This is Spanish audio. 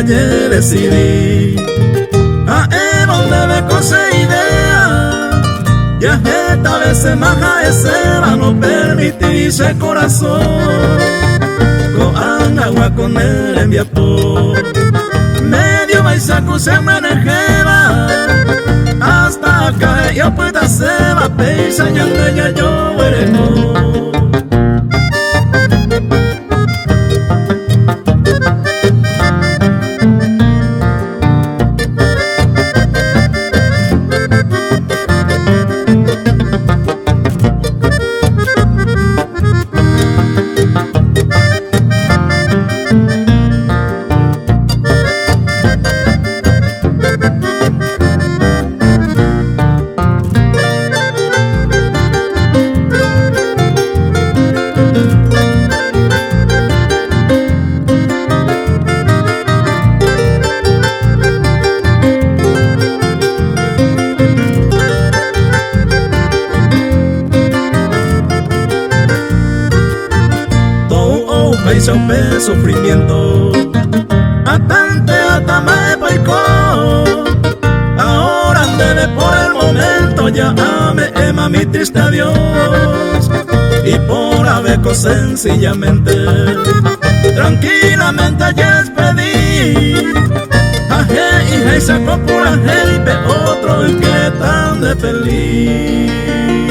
ayer decidí a donde me cose idea ya esta vez se maja ese va no permitirse corazón con agua con él envía por medio baisaco se manejeba hasta acá yo pueda se va peisa ya yo veremos. Paisa un sufrimiento atante atame paiko ahora andele por el momento ya ame ema mi triste adiós y por abeco sencillamente tranquilamente ya despedí aje y sacó por ángel y otro el que tan de feliz.